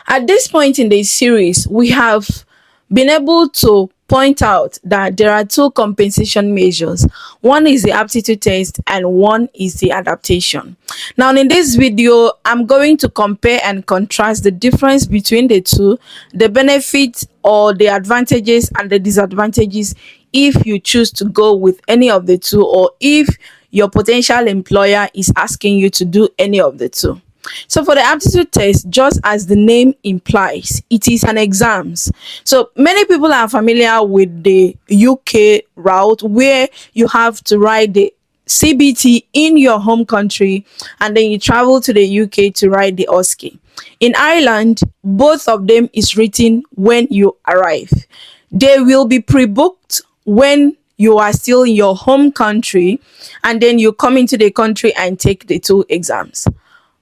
At this point in the series, we have been able to point out that there are two compensation measures. One is the aptitude test and one is the adaptation. Now, in this video, I'm going to compare and contrast the difference between the two, the benefits or the advantages and the disadvantages if you choose to go with any of the two, or if your potential employer is asking you to do any of the two. So for the aptitude test, just as the name implies, it is an exams. So many people are familiar with the UK route where you have to write the CBT in your home country and then you travel to the UK to write the OSCE. In Ireland, both of them is written when you arrive. They will be pre-booked when you are still in your home country, and then you come into the country and take the two exams.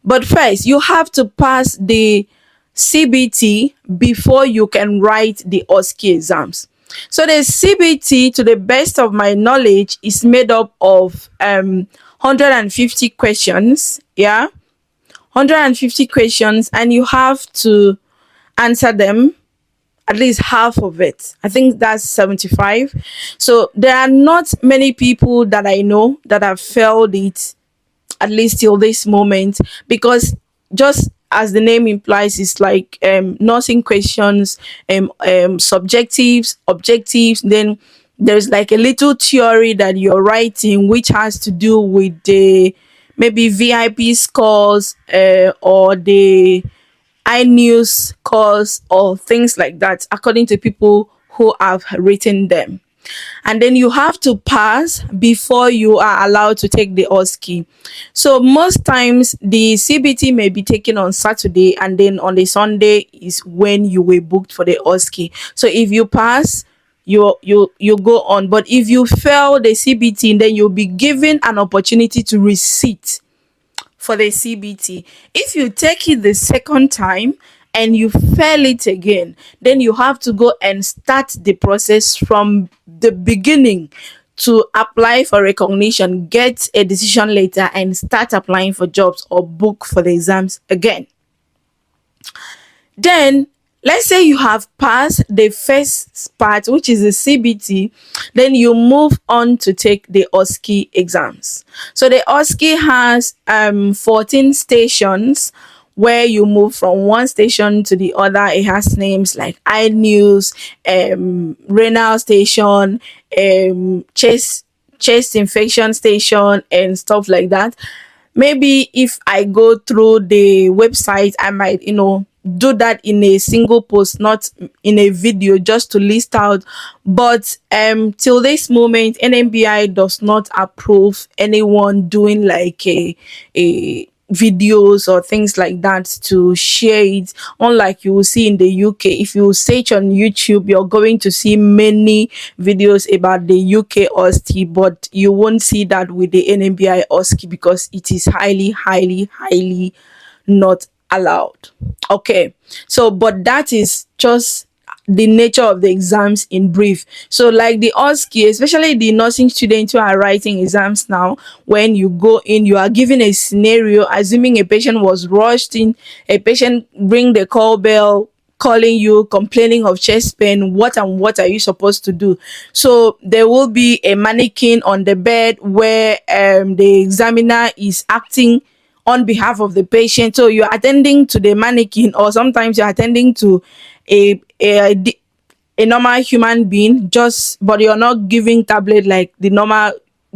But first, you have to pass the CBT before you can write the OSCE exams. So the CBT, to the best of my knowledge, is made up of 150 questions. Yeah, 150 questions, and you have to answer them, at least half of it. I think that's 75. So there are not many people that I know that have failed it, at least till this moment, because just as the name implies, it's like nursing questions, subjectives, objectives. Then there's like a little theory that you're writing which has to do with the maybe VIP scores, or the iNews scores or things like that, according to people who have written them. And then you have to pass before you are allowed to take the OSCE. So most times the CBT may be taken on Saturday, and then on the Sunday is when you were booked for the OSCE. So if you pass, you go on. But if you fail the CBT, then you'll be given an opportunity to resit for the CBT. If you take it the second time and you fail it again, then you have to go and start the process from the beginning to apply for recognition, get a decision letter, and start applying for jobs or book for the exams again. Then let's say you have passed the first part, which is the CBT, then you move on to take the OSCE exams. So the OSCE has 14 stations where you move from one station to the other. It has names like iNews, renal station, chest infection station, and stuff like that. Maybe if I go through the website, I might, do that in a single post, not in a video, just to list out. But till this moment, NMBI does not approve anyone doing like a videos or things like that to share it. Unlike you will see in the UK, if you search on YouTube, you're going to see many videos about the UK OSCE, but you won't see that with the NMBI OSCE because it is highly not allowed. Okay, so but that is just the nature of the exams in brief. So like the OSCE, especially the nursing students who are writing exams now, when you go in, you are given a scenario, assuming a patient was rushed in, a patient ring the call bell, calling you, complaining of chest pain. What are you supposed to do? So there will be a mannequin on the bed where the examiner is acting on behalf of the patient. So you're attending to the mannequin, or sometimes you're attending to a normal human being, just but you're not giving tablet like the normal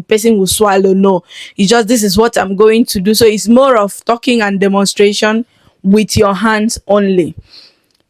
person will swallow. No, it's just, this is what I'm going to do. So it's more of talking and demonstration with your hands only.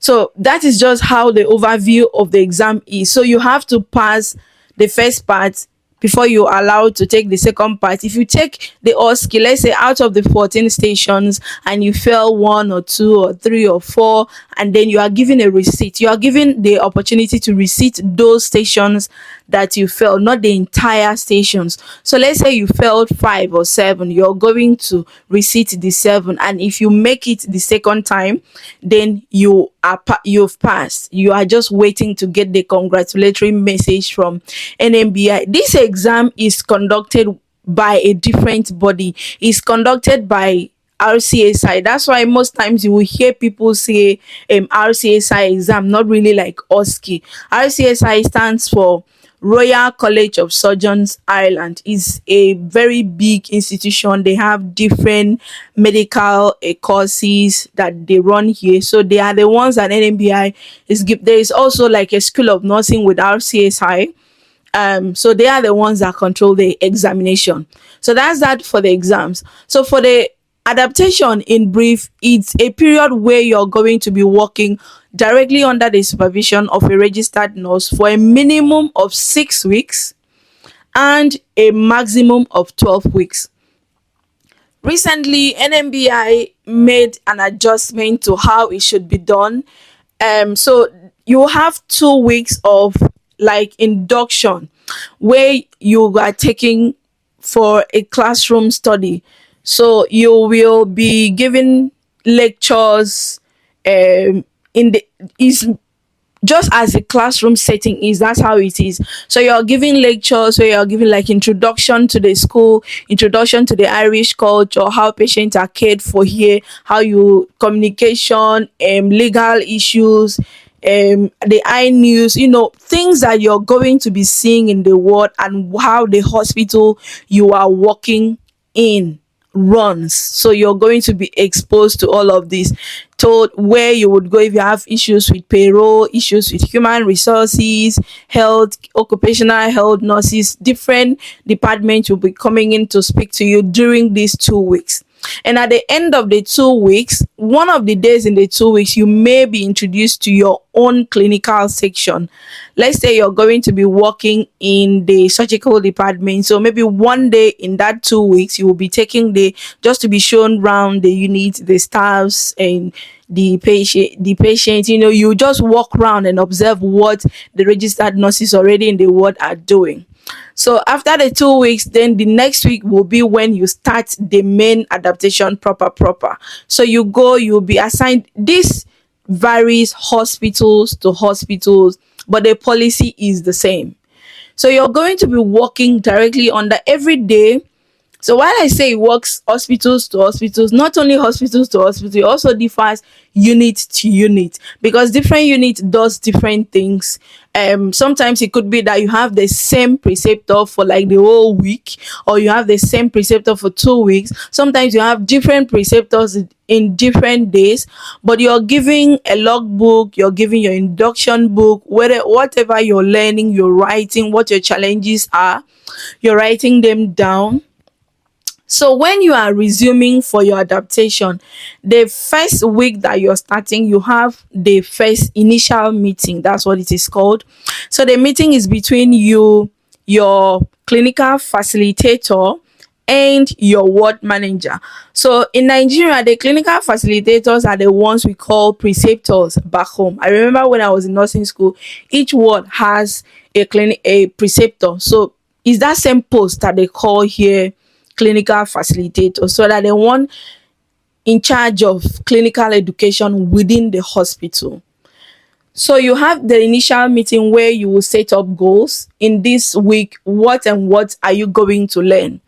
So that is just how the overview of the exam is. So you have to pass the first part before you're allowed to take the second part. If you take the OSCE, let's say out of the 14 stations, and you fail 1 or 2 or 3 or 4, and then you are given a receipt, you are given the opportunity to receipt those stations that you failed, not the entire stations. So let's say you failed 5 or 7, you're going to receipt the 7, and if you make it the second time, then you've passed. You are just waiting to get the congratulatory message from NMBI. This exam is conducted by a different body. It's conducted by RCSI. That's why most times you will hear people say RCSI exam, not really like OSCE. RCSI stands for Royal College of Surgeons Ireland. Is a very big institution. They have different medical courses that they run here. So they are the ones that NMBI is give. There is also like a school of nursing with RCSI. So they are the ones that control the examination. So that's that for the exams. So for the adaptation, in brief, it's a period where you're going to be working directly under the supervision of a registered nurse for a minimum of 6 weeks and a maximum of 12 weeks. Recently, NMBI made an adjustment to how it should be done. So you have 2 weeks of like induction where you are taking for a classroom study. So you will be given lectures in the is just as the classroom setting is. That's how it is. So you're giving lectures where you're giving like introduction to the school, introduction to the Irish culture, how patients are cared for here, how you communication, legal issues, the I news, things that you're going to be seeing in the world, and how the hospital you are working in runs. So you're going to be exposed to all of this, told where you would go if you have issues with payroll, issues with human resources, health, occupational health nurses. Different departments will be coming in to speak to you during these 2 weeks. And at the end of the 2 weeks, one of the days in the 2 weeks, you may be introduced to your own clinical section. Let's say you're going to be working in the surgical department. So maybe one day in that 2 weeks, you will be taking the just to be shown around the unit, the staffs, and the patient. You just walk around and observe what the registered nurses already in the ward are doing. So after the 2 weeks, then the next week will be when you start the main adaptation proper. So you'll be assigned. This varies hospitals to hospitals, but the policy is the same. So you're going to be working directly under every day. So while I say it works hospitals to hospitals, not only hospitals to hospital, it also differs unit to unit, because different unit does different things. Sometimes it could be that you have the same preceptor for like the whole week, or you have the same preceptor for 2 weeks. Sometimes you have different preceptors in different days, but you're giving a logbook, you're giving your induction book, whatever you're learning, you're writing what your challenges are, you're writing them down. So when you are resuming for your adaptation, the first week that you're starting, you have the first initial meeting. That's what it is called. So the meeting is between you, your clinical facilitator, and your ward manager. So in Nigeria, the clinical facilitators are the ones we call preceptors back home. I remember when I was in nursing school, each ward has a preceptor. So it's that same post that they call here clinical facilitator, so that the one in charge of clinical education within the hospital. So you have the initial meeting where you will set up goals. In this week, what and what are you going to learn?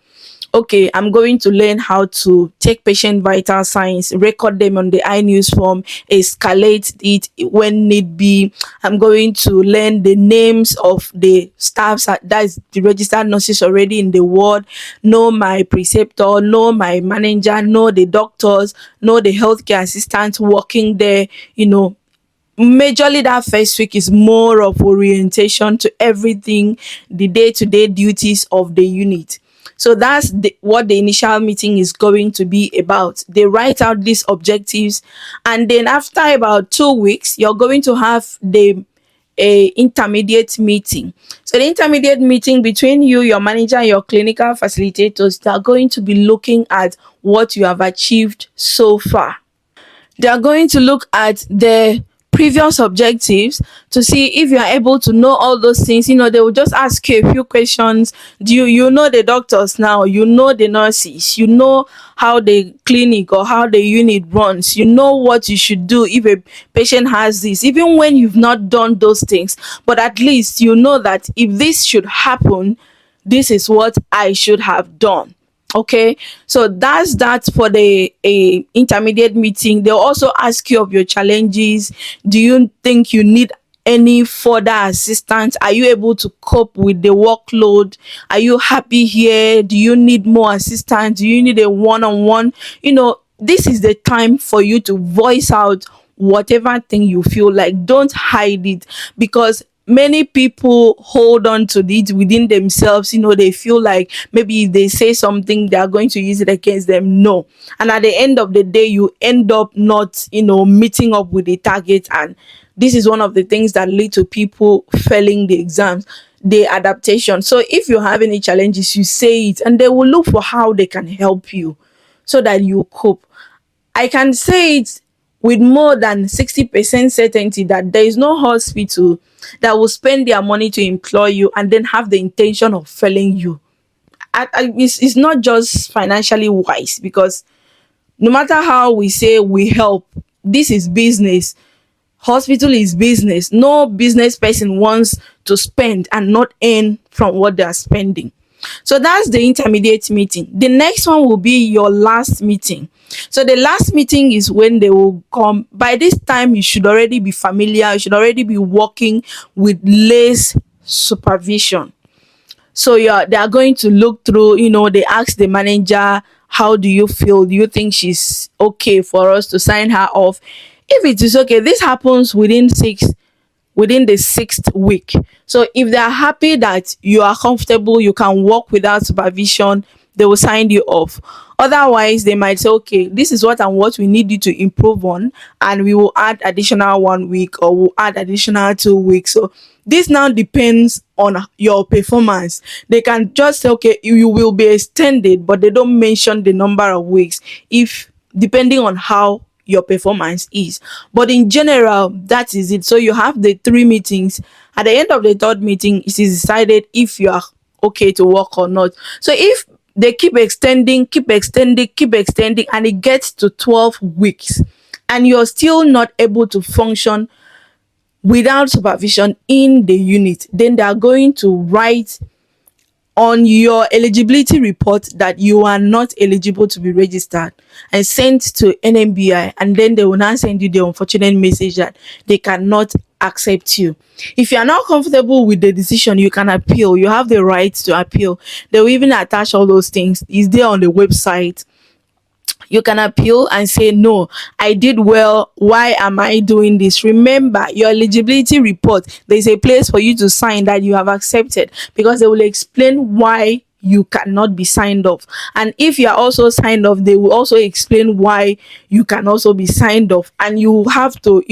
Okay, I'm going to learn how to take patient vital signs, record them on the iNews form, escalate it when need be. I'm going to learn the names of the staffs, that is the registered nurses already in the ward, know my preceptor, know my manager, know the doctors, know the healthcare assistants working there. Majorly that first week is more of orientation to everything, the day-to-day duties of the unit. So that's what the initial meeting is going to be about. They write out these objectives, and then after about 2 weeks, you're going to have a intermediate meeting. So the intermediate meeting between you, your manager, and your clinical facilitators, they are going to be looking at what you have achieved so far. They are going to look at the previous objectives to see if you are able to know all those things. They will just ask you a few questions. Do you know the doctors now? You know the nurses. You know how the clinic or how the unit runs. You know what you should do if a patient has this, even when you've not done those things. But at least you know that if this should happen, this is what I should have done. Okay, so that's that for the a intermediate meeting. They'll also ask you of your challenges. Do you think you need any further assistance? Are you able to cope with the workload? Are you happy here? Do you need more assistance? Do you need a one-on-one? This is the time for you to voice out whatever thing you feel like. Don't hide it, because many people hold on to it within themselves. They feel like maybe if they say something, they are going to use it against them. No. And at the end of the day, you end up not meeting up with the target, and this is one of the things that lead to people failing the exams, the adaptation. So if you have any challenges, you say it, and they will look for how they can help you so that you cope. I can say it with more than 60% certainty that there is no hospital that will spend their money to employ you and then have the intention of failing you. It's not just financially wise, because no matter how we say we help, this is business. Hospital is business. No business person wants to spend and not earn from what they are spending. So that's the intermediate meeting. The next one will be your last meeting. So the last meeting is when they will come. By this time, you should already be familiar. You should already be working with less supervision. So they are going to look through. They ask the manager, how do you feel? Do you think she's okay for us to sign her off? If it is okay, this happens within the sixth week. So if they are happy that you are comfortable, you can work without supervision, they will sign you off. Otherwise, they might say, okay, this is what we need you to improve on, and we will add additional 1 week, or we'll add additional 2 weeks. So this now depends on your performance. They can just say, okay, you will be extended, but they don't mention the number of weeks, if depending on how your performance is. But in general, that is it. So you have the 3 meetings. At the end of the third meeting, it is decided if you are okay to work or not. So if they keep extending, and it gets to 12 weeks and you're still not able to function without supervision in the unit, then they are going to write on your eligibility report that you are not eligible to be registered, and sent to NMBI, and then they will now send you the unfortunate message that they cannot accept you. If you are not comfortable with the decision, you can appeal. You have the right to appeal. They will even attach all those things. Is there on the website. You can appeal and say, no, I did well, why am I doing this? Remember, your eligibility report, there's a place for you to sign that you have accepted, because they will explain why you cannot be signed off. And if you are also signed off, they will also explain why you can also be signed off, and you have to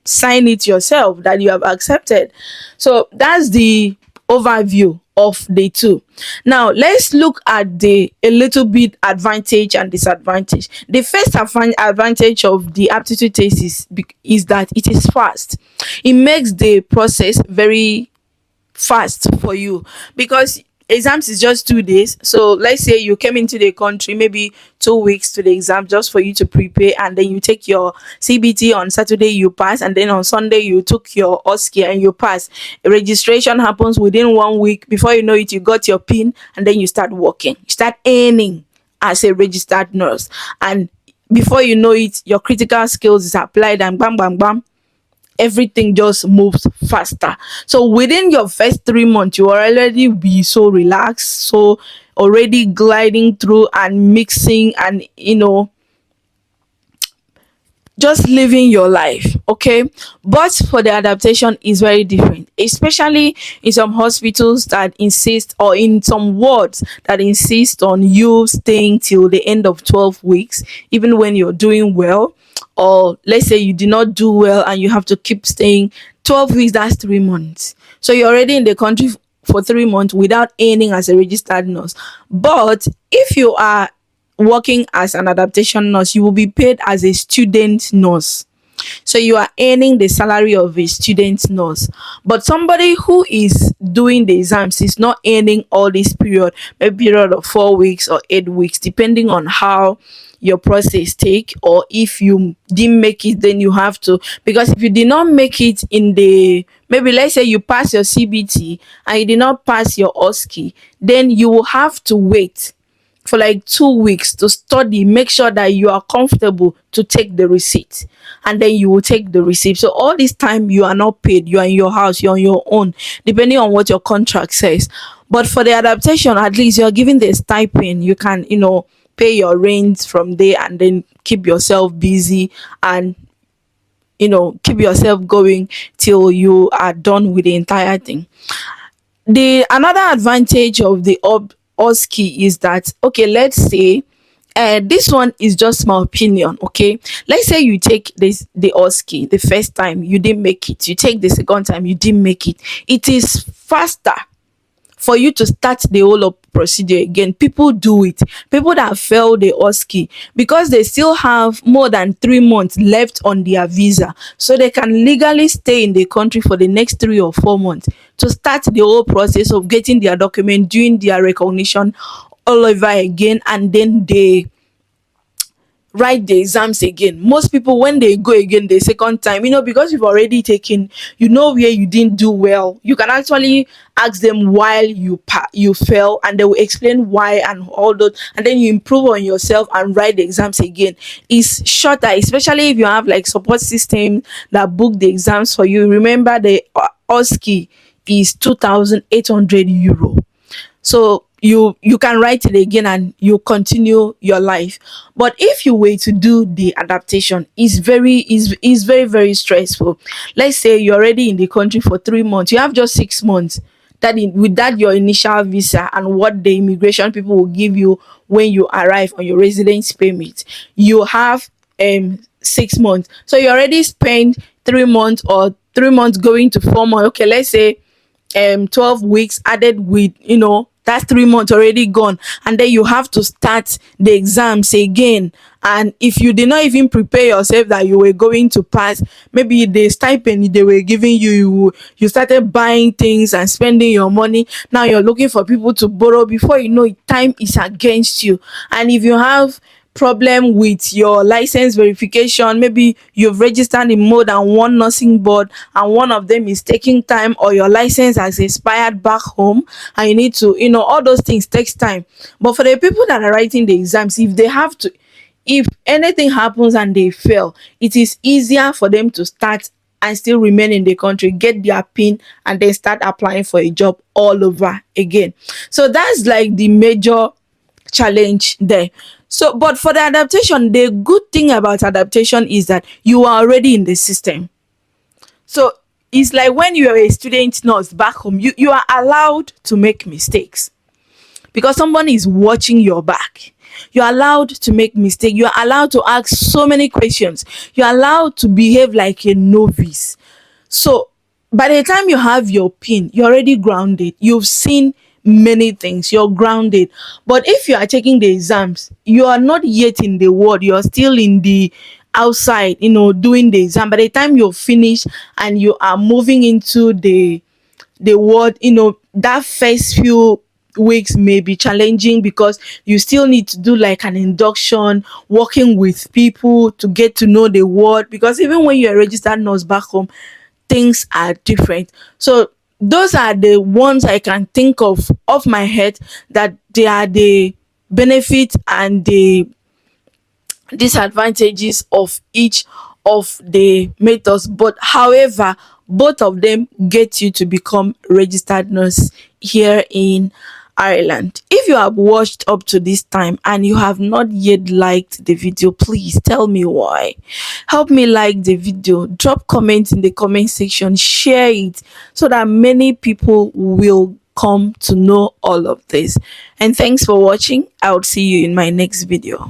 sign it yourself that you have accepted. So that's the overview of day 2. Now let's look at the a little bit advantage and disadvantage. The first advantage of the aptitude test is that it is fast. It makes the process very fast for you, because exams is just 2 days. So let's say you came into the country maybe 2 weeks to the exam, just for you to prepare, and then you take your CBT on Saturday, you pass, and then on Sunday you took your OSCE and you pass. Registration happens within 1 week. Before you know it, you got your PIN, and then you start working, you start earning as a registered nurse, and before you know it, your critical skills is applied, and bam bam bam, everything just moves faster. So within your first 3 months, you already be so relaxed, so already gliding through and mixing, and just living your life. Okay, but for the adaptation is very different, especially in some hospitals that insist, or in some wards that insist on you staying till the end of 12 weeks, even when you're doing well. Or let's say you did not do well and you have to keep staying 12 weeks, that's 3 months. So you're already in the country for 3 months without earning as a registered nurse. But if you are working as an adaptation nurse, you will be paid as a student nurse. So you are earning the salary of a student nurse. But somebody who is doing the exams is not earning all this period, a period of 4 weeks or 8 weeks, depending on how your process take. Or if you didn't make it, then you have to, because if you did not make it in the, maybe let's say you pass your CBT and you did not pass your OSCE, then you will have to wait for like 2 weeks to study, make sure that you are comfortable to take the receipt, and then you will take the receipt. So all this time you are not paid, you are in your house, you're on your own, depending on what your contract says. But for the adaptation, at least you're given the stipend. You can, pay your rent from there and then keep yourself busy, and keep yourself going till you are done with the entire thing. The another advantage of the OSCE is that, okay, let's say, this one is just my opinion, okay. Let's say you take the OSCE the first time, you didn't make it. You take the second time, you didn't make it. It is faster for you to start the whole of procedure again. People do it. People that fail the OSCE, because they still have more than 3 months left on their visa, so they can legally stay in the country for the next 3 or 4 months to start the whole process of getting their document, doing their recognition all over again, and then they write the exams again. Most people, when they go again the second time, because you've already taken, where you didn't do well, you can actually ask them while you fail, and they will explain why and all those, and then you improve on yourself and write the exams again. It's shorter, especially if you have like support system that book the exams for you. Remember, the OSCE is 2,800 euro. So you can write it again and you continue your life. But if you were to do the adaptation, is very, very stressful. Let's say you're already in the country for 3 months, you have just 6 months, with that your initial visa and what the immigration people will give you when you arrive on your residence permit. You have 6 months, so you already spent 3 months, or 3 months going to 4 months. Okay, let's say 12 weeks added with, that's 3 months already gone, and then you have to start the exams again. And if you did not even prepare yourself that you were going to pass, maybe the stipend they were giving you, you started buying things and spending your money. Now you're looking for people to borrow. Before you know it, time is against you. And if you have problem with your license verification, maybe you've registered in more than one nursing board and one of them is taking time, or your license has expired back home and you need to, all those things takes time. But for the people that are writing the exams, if anything happens and they fail, it is easier for them to start and still remain in the country, get their pin, and then start applying for a job all over again. So that's like the major challenge there. So, but for the adaptation, the good thing about adaptation is that you are already in the system. So it's like when you are a student nurse back home, you are allowed to make mistakes because someone is watching your back. You're allowed to make mistakes. You're allowed to ask so many questions. You're allowed to behave like a novice. So by the time you have your pin, you're already grounded. You've seen many things, you're grounded. But if you are taking the exams, you are not yet in the world, you're still in the outside, doing the exam. By the time you're finished and you are moving into the world, that first few weeks may be challenging because you still need to do like an induction, working with people to get to know the world, because even when you're a registered nurse back home, things are different. So those are the ones I can think of off my head, that they are the benefits and the disadvantages of each of the methods. But however, both of them get you to become registered nurse here in Ireland. If you have watched up to this time and you have not yet liked the video, please tell me why. Help me like the video, drop comments in the comment section, share it so that many people will come to know all of this. And thanks for watching. I will see you in my next video.